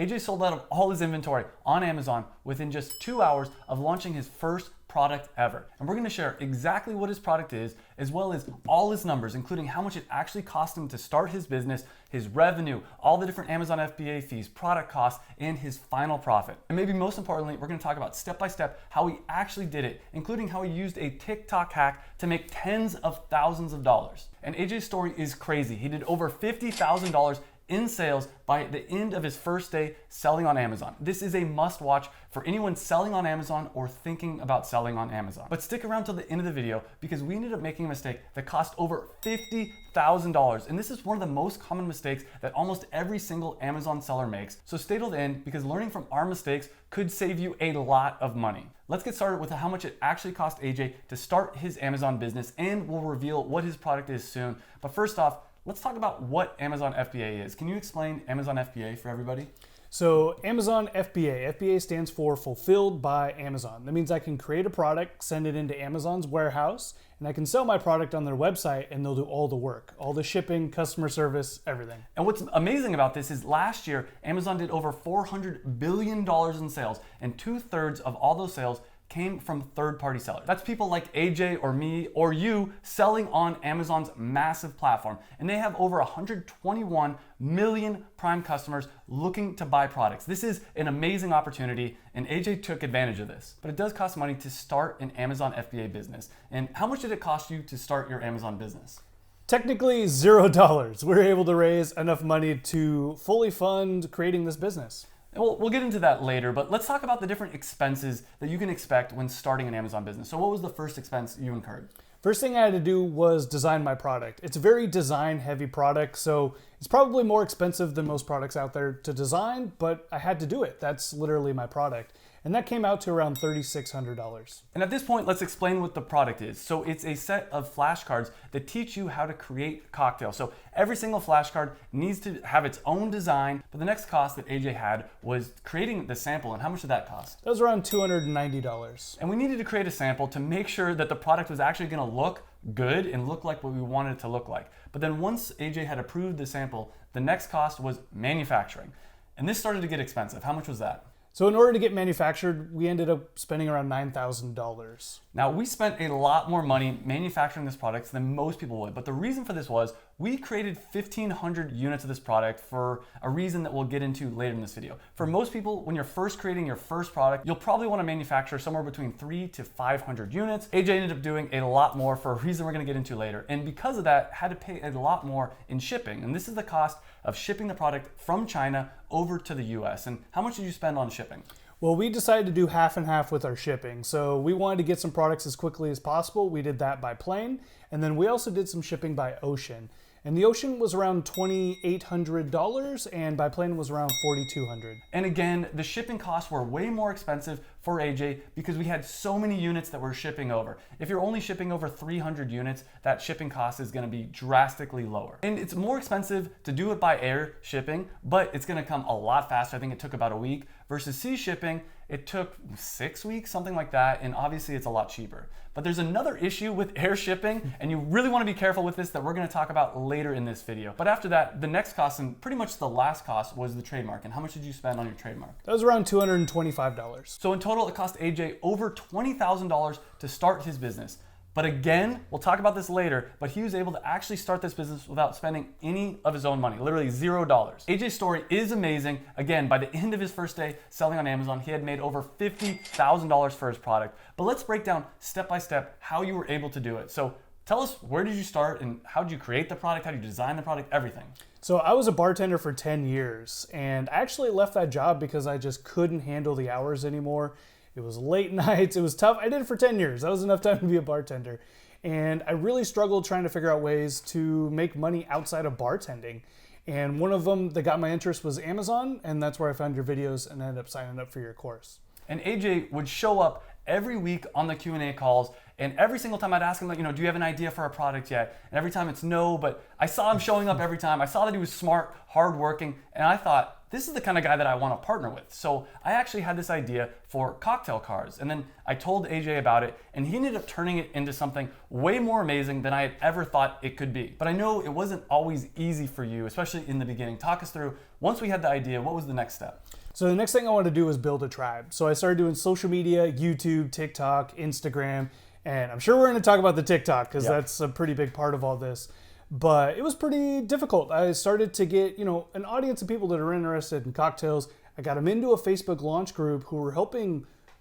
AJ sold out of all his inventory on Amazon within just 2 hours of launching his first product ever. And we're gonna share exactly what his product is, as well as all his numbers, including how much it actually cost him to start his business, his revenue, all the different Amazon FBA fees, product costs, and his final profit. And maybe most importantly, we're gonna talk about step-by-step how he actually did it, including how he used a TikTok hack to make tens of thousands of dollars. And AJ's story is crazy. He did over $50,000 in sales by the end of his first day selling on Amazon. This is a must watch for anyone selling on Amazon or thinking about selling on Amazon. But stick around till the end of the video because we ended up making a mistake that cost over $50,000. And this is one of the most common mistakes that almost every single Amazon seller makes. So stay till the end because learning from our mistakes could save you a lot of money. Let's get started with how much it actually cost AJ to start his Amazon business, and we'll reveal what his product is soon. But first off, let's talk about what Amazon FBA is. Can you explain Amazon FBA for everybody? So Amazon FBA. FBA stands for Fulfilled by Amazon. That means I can create a product, send it into Amazon's warehouse, and I can sell my product on their website and they'll do all the work, all the shipping, customer service, everything. And what's amazing about this is last year, Amazon did over $400 billion in sales, and 2/3 of all those sales came from third-party sellers. That's people like AJ or me or you selling on Amazon's massive platform. And they have over 121 million Prime customers looking to buy products. This is an amazing opportunity, and AJ took advantage of this. But it does cost money to start an Amazon FBA business. And how much did it cost you to start your Amazon business? Technically $0. We were able to raise enough money to fully fund creating this business. We'll get into that later, but let's talk about the different expenses that you can expect when starting an Amazon business. So what was the first expense you incurred? First thing I had to do was design my product. It's a very design heavy product, so it's probably more expensive than most products out there to design, but I had to do it. That's literally my product. And that came out to around $3,600. And at this point, let's explain what the product is. So it's a set of flashcards that teach you how to create cocktails. So every single flashcard needs to have its own design, but the next cost that AJ had was creating the sample. And how much did that cost? That was around $290. And we needed to create a sample to make sure that the product was actually gonna look good and look like what we wanted it to look like. But then once AJ had approved the sample, the next cost was manufacturing. And this started to get expensive. How much was that? So in order to get manufactured, we ended up spending around $9,000. Now, we spent a lot more money manufacturing this product than most people would, but the reason for this was we created 1,500 units of this product for a reason that we'll get into later in this video. For most people, when you're first creating your first product, you'll probably want to manufacture somewhere between 300 to 500 units. AJ ended up doing a lot more for a reason we're going to get into later, and because of that, had to pay a lot more in shipping. And this is the cost of shipping the product from China over to the US. And how much did you spend on shipping? Well, we decided to do half and half with our shipping. So we wanted to get some products as quickly as possible. We did that by plane. And then we also did some shipping by ocean. And the ocean was around $2,800 and by plane was around $4,200. And again, the shipping costs were way more expensive for AJ because we had so many units that we're shipping over. If you're only shipping over 300 units, that shipping cost is gonna be drastically lower. And it's more expensive to do it by air shipping, but it's gonna come a lot faster. I think it took about a week versus sea shipping. It took 6 weeks, something like that, and obviously it's a lot cheaper. But there's another issue with air shipping, and you really want to be careful with this that we're going to talk about later in this video. But after that, the next cost, and pretty much the last cost, was the trademark. And how much did you spend on your trademark? That was around $225. So in total, it cost AJ over $20,000 to start his business. But again, we'll talk about this later, but he was able to actually start this business without spending any of his own money, literally $0. AJ's story is amazing. Again, by the end of his first day selling on Amazon, he had made over $50,000 for his product. But let's break down step by step how you were able to do it. So tell us, where did you start and how did you create the product? How did you design the product? Everything. So I was a bartender for 10 years and I actually left that job because I just couldn't handle the hours anymore. It was late nights, it was tough. I did it for 10 years. That was enough time to be a bartender. And I really struggled trying to figure out ways to make money outside of bartending. And one of them that got my interest was Amazon, and that's where I found your videos and ended up signing up for your course. And AJ would show up every week on the Q&A calls, and every single time I'd ask him, like, do you have an idea for a product yet? And every time it's no, but I saw him showing up every time. I saw that he was smart, hardworking, and I thought, this is the kind of guy that I want to partner with. So I actually had this idea for cocktail cards, and then I told AJ about it, and he ended up turning it into something way more amazing than I had ever thought it could be. But I know it wasn't always easy for you, especially in the beginning. Talk us through, once we had the idea, what was the next step? So the next thing I wanted to do was build a tribe. So I started doing social media, YouTube, TikTok, Instagram, and I'm sure we're going to talk about the TikTok because that's a pretty big part of all this. But it was pretty difficult. I started to get, an audience of people that are interested in cocktails. I got them into a Facebook launch group who were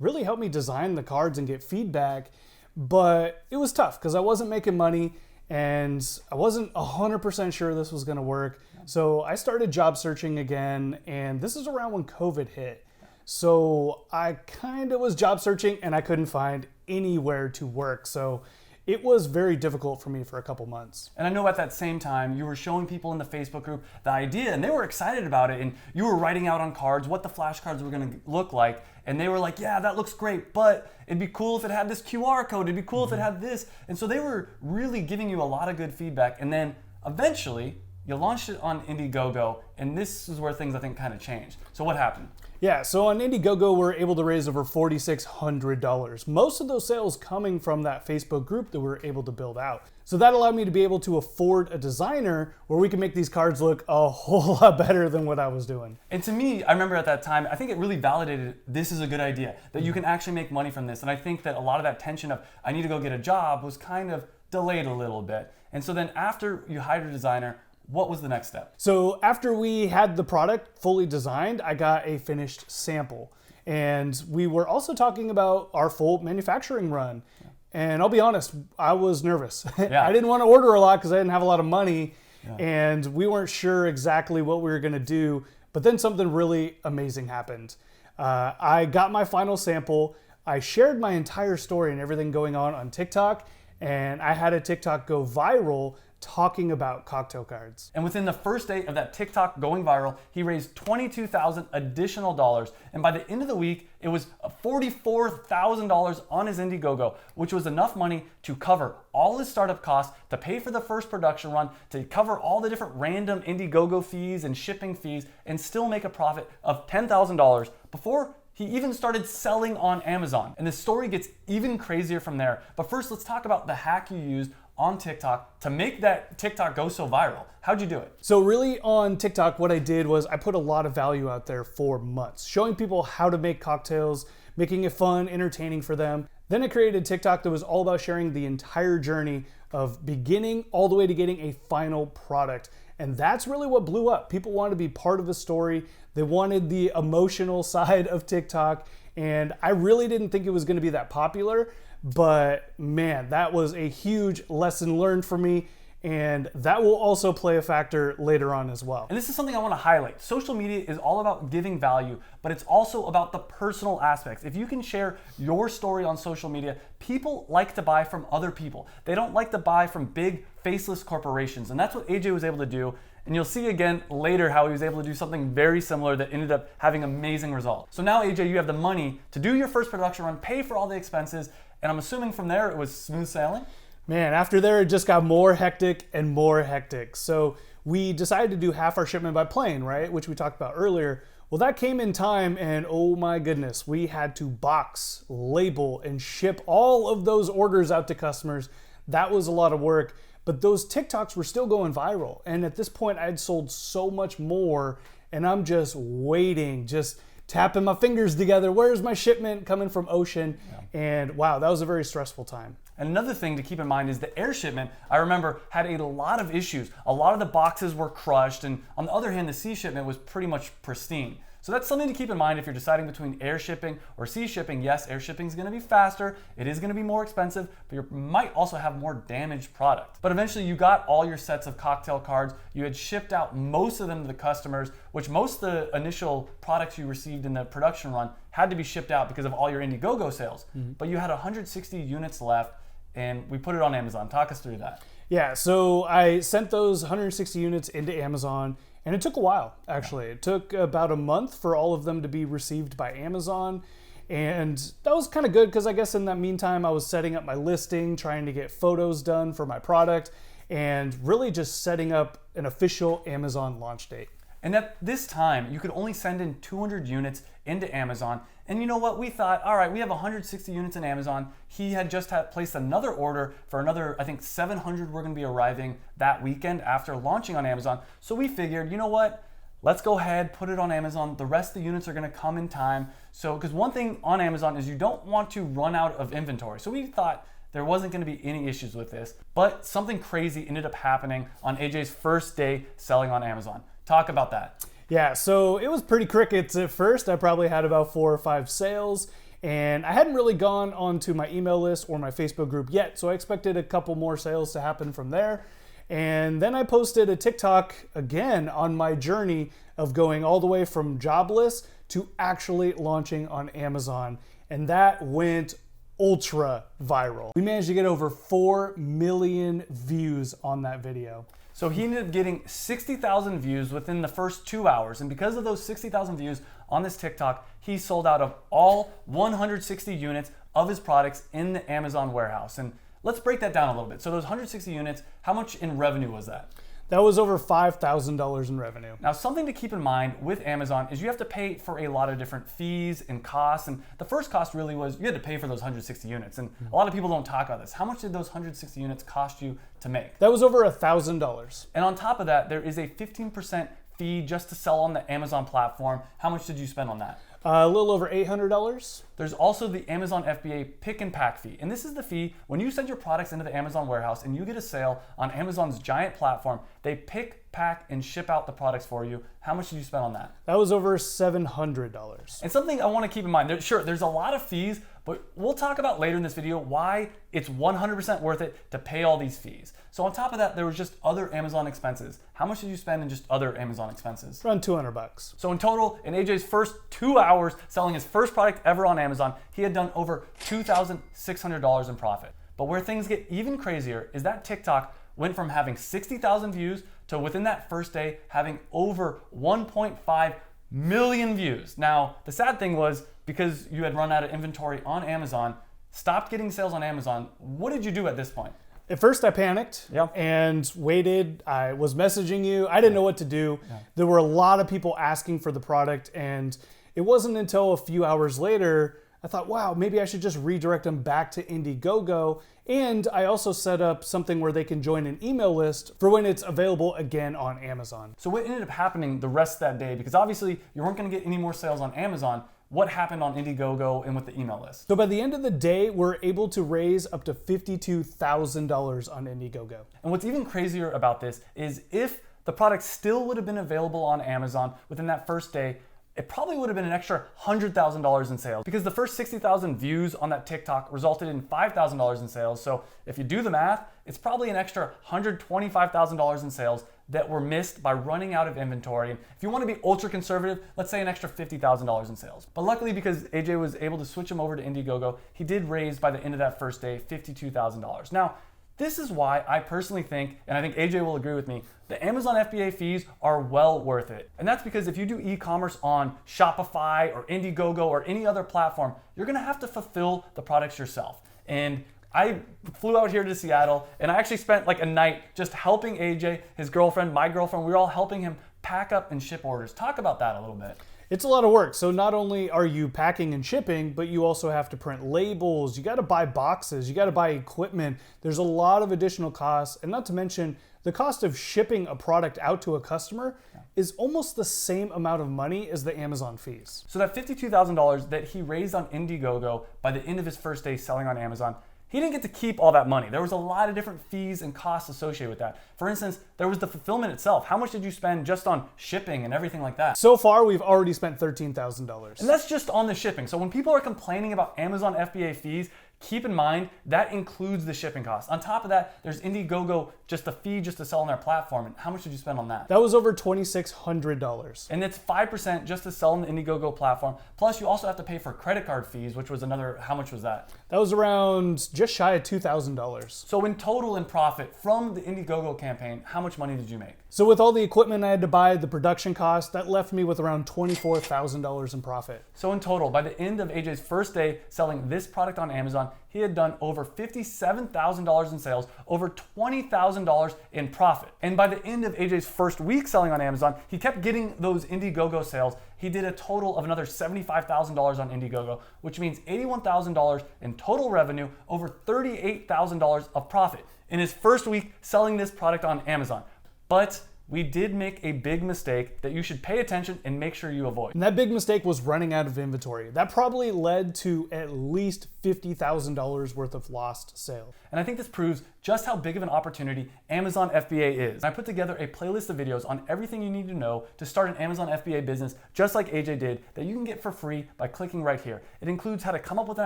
really help me design the cards and get feedback. But it was tough because I wasn't making money and I wasn't 100% sure this was going to work. So I started job searching again, and this is around when COVID hit. So I kind of was job searching and I couldn't find anywhere to work. So it was very difficult for me for a couple months. And I know at that same time, you were showing people in the Facebook group the idea and they were excited about it. And you were writing out on cards what the flashcards were gonna look like. And they were like, yeah, that looks great, but it'd be cool if it had this QR code. It'd be cool if it had this. And so they were really giving you a lot of good feedback. And then eventually you launched it on Indiegogo. And this is where things I think kind of changed. So what happened? Yeah, so on Indiegogo, we're able to raise over $4,600. Most of those sales coming from that Facebook group that we were able to build out. So that allowed me to be able to afford a designer where we can make these cards look a whole lot better than what I was doing. And to me, I remember at that time, I think it really validated this is a good idea, that you can actually make money from this. And I think that a lot of that tension of I need to go get a job was kind of delayed a little bit. And so then after you hired a designer, what was the next step? So after we had the product fully designed, I got a finished sample. And we were also talking about our full manufacturing run. And I'll be honest, I was nervous. Yeah. I didn't want to order a lot because I didn't have a lot of money. And we weren't sure exactly what we were going to do. But then something really amazing happened. I got my final sample. I shared my entire story and everything going on TikTok. And I had a TikTok go viral talking about cocktail cards. And within the first day of that TikTok going viral, he raised $22,000 additional dollars. And by the end of the week, it was $44,000 on his Indiegogo, which was enough money to cover all his startup costs, to pay for the first production run, to cover all the different random Indiegogo fees and shipping fees, and still make a profit of $10,000 before he even started selling on Amazon. And the story gets even crazier from there. But first, let's talk about the hack you used on TikTok to make that TikTok go so viral. How'd you do it? So really on TikTok, what I did was I put a lot of value out there for months, showing people how to make cocktails, making it fun, entertaining for them. Then I created TikTok that was all about sharing the entire journey of beginning all the way to getting a final product. And that's really what blew up. People wanted to be part of a story. They wanted the emotional side of TikTok. And I really didn't think it was going to be that popular. But man, that was a huge lesson learned for me. And that will also play a factor later on as well. And this is something I want to highlight. Social media is all about giving value, but it's also about the personal aspects. If you can share your story on social media, people like to buy from other people. They don't like to buy from big faceless corporations. And that's what AJ was able to do. And you'll see again later how he was able to do something very similar that ended up having amazing results. So now AJ, you have the money to do your first production run, pay for all the expenses, and I'm assuming from there it was smooth sailing? Man, after there, it just got more hectic and more hectic. So we decided to do half our shipment by plane, right? Which we talked about earlier. Well, that came in time, and oh my goodness, we had to box, label, and ship all of those orders out to customers. That was a lot of work, but those TikToks were still going viral. And at this point, I had sold so much more, and I'm just waiting, just tapping my fingers together. Where's my shipment coming from ocean? And wow, that was a very stressful time. And another thing to keep in mind is the air shipment, I remember, had a lot of issues. A lot of the boxes were crushed, and on the other hand, the sea shipment was pretty much pristine. So that's something to keep in mind if you're deciding between air shipping or sea shipping. Yes, air shipping is going to be faster, it is going to be more expensive, but you might also have more damaged product. But eventually you got all your sets of cocktail cards, you had shipped out most of them to the customers, which most of the initial products you received in the production run had to be shipped out because of all your Indiegogo sales. But you had 160 units left, and we put it on Amazon. Talk us through that. Yeah, so I sent those 160 units into Amazon, and it took a while, actually. It took about a month for all of them to be received by Amazon, and that was kind of good because I guess in that meantime, I was setting up my listing, trying to get photos done for my product, and really just setting up an official Amazon launch date. And at this time, you could only send in 200 units into Amazon. And you know what? We thought, all right, we have 160 units in Amazon. He had just placed another order for another, I think 700 were going to be arriving that weekend after launching on Amazon. So we figured, you know what? let's go ahead, put it on Amazon. The rest of the units are gonna come in time. So, because one thing on Amazon is you don't want to run out of inventory. So we thought there wasn't gonna be any issues with this, but something crazy ended up happening on AJ's first day selling on Amazon. Talk about that. Yeah, so it was pretty crickets at first. I probably had about 4 or 5 sales, and I hadn't really gone onto my email list or my Facebook group yet, so I expected a couple more sales to happen from there. And then I posted a TikTok again on my journey of going all the way from jobless to actually launching on Amazon, and that went ultra viral. We managed to get over 4 million views on that video. So he ended up getting 60,000 views within the first 2 hours. And because of those 60,000 views on this TikTok, he sold out of all 160 units of his products in the Amazon warehouse. And let's break that down a little bit. So those 160 units, how much in revenue was that? That was over $5,000 in revenue. Now, something to keep in mind with Amazon is you have to pay for a lot of different fees and costs. And the first cost really was you had to pay for those 160 units. And a lot of people don't talk about this. How much did those 160 units cost you to make? That was over $1,000. And on top of that, there is a 15% fee just to sell on the Amazon platform. How much did you spend on that? A little over $800. There's also the Amazon FBA pick and pack fee. And this is the fee when you send your products into the Amazon warehouse and you get a sale on Amazon's giant platform, they pick, pack, and ship out the products for you. How much did you spend on that? That was over $700. And something I want to keep in mind, there's a lot of fees, but we'll talk about later in this video why it's 100% worth it to pay all these fees. So on top of that, there was just other Amazon expenses. How much did you spend in just other Amazon expenses? Around $200. So in total, in AJ's first 2 hours selling his first product ever on Amazon, he had done over $2,600 in profit. But where things get even crazier is that TikTok went from having 60,000 views to within that first day having over 1.5 million views. Now, the sad thing was because you had run out of inventory on Amazon, stopped getting sales on Amazon, what did you do at this point? At first I panicked Yep. and waited. I was messaging you. I didn't know what to do. Yeah. There were a lot of people asking for the product, and it wasn't until a few hours later I thought, wow, maybe I should just redirect them back to Indiegogo. And I also set up something where they can join an email list for when it's available again on Amazon. So what ended up happening the rest of that day, because obviously you weren't going to get any more sales on Amazon, what happened on Indiegogo and with the email list? So by the end of the day, we're able to raise up to $52,000 on Indiegogo. And what's even crazier about this is if the product still would have been available on Amazon within that first day, it probably would have been an extra $100,000 in sales because the first 60,000 views on that TikTok resulted in $5,000 in sales. So if you do the math, it's probably an extra $125,000 in sales that were missed by running out of inventory. And if you want to be ultra conservative, let's say an extra $50,000 in sales. But luckily, because AJ was able to switch them over to Indiegogo, he did raise by the end of that first day $52,000. Now, this is why I personally think, and I think AJ will agree with me, the Amazon FBA fees are well worth it. And that's because if you do e-commerce on Shopify or Indiegogo or any other platform, you're gonna have to fulfill the products yourself. And I flew out here to Seattle and I actually spent like a night just helping AJ, his girlfriend, my girlfriend, we were all helping him pack up and ship orders. Talk about that a little bit. It's a lot of work. So not only are you packing and shipping, but you also have to print labels. You got to buy boxes. You got to buy equipment. There's a lot of additional costs. And not to mention the cost of shipping a product out to a customer is almost the same amount of money as the Amazon fees. So that $52,000 that he raised on Indiegogo by the end of his first day selling on Amazon, he didn't get to keep all that money. There was a lot of different fees and costs associated with that. For instance, there was the fulfillment itself. How much did you spend just on shipping and everything like that? So far, we've already spent $13,000. And that's just on the shipping. So when people are complaining about Amazon FBA fees, keep in mind that includes the shipping costs. On top of that, there's Indiegogo, just the fee just to sell on their platform. And how much did you spend on that? That was over $2,600. And it's 5% just to sell on the Indiegogo platform. Plus you also have to pay for credit card fees, which was another, how much was that? That was around just shy of $2,000. So in total in profit from the Indiegogo campaign, how much money did you make? So with all the equipment I had to buy, the production cost, that left me with around $24,000 in profit. So in total, by the end of AJ's first day selling this product on Amazon, he had done over $57,000 in sales, over $20,000 in profit. And by the end of AJ's first week selling on Amazon, he kept getting those Indiegogo sales. He did a total of another $75,000 on Indiegogo, which means $81,000 in total revenue, over $38,000 of profit in his first week selling this product on Amazon. But we did make a big mistake that you should pay attention and make sure you avoid. And that big mistake was running out of inventory. That probably led to at least $50,000 worth of lost sales. And I think this proves just how big of an opportunity Amazon FBA is. I put together a playlist of videos on everything you need to know to start an Amazon FBA business, just like AJ did, that you can get for free by clicking right here. It includes how to come up with an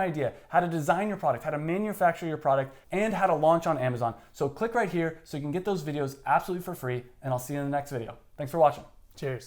idea, how to design your product, how to manufacture your product, and how to launch on Amazon. So click right here so you can get those videos absolutely for free, and I'll see you in the next video. Thanks for watching. Cheers.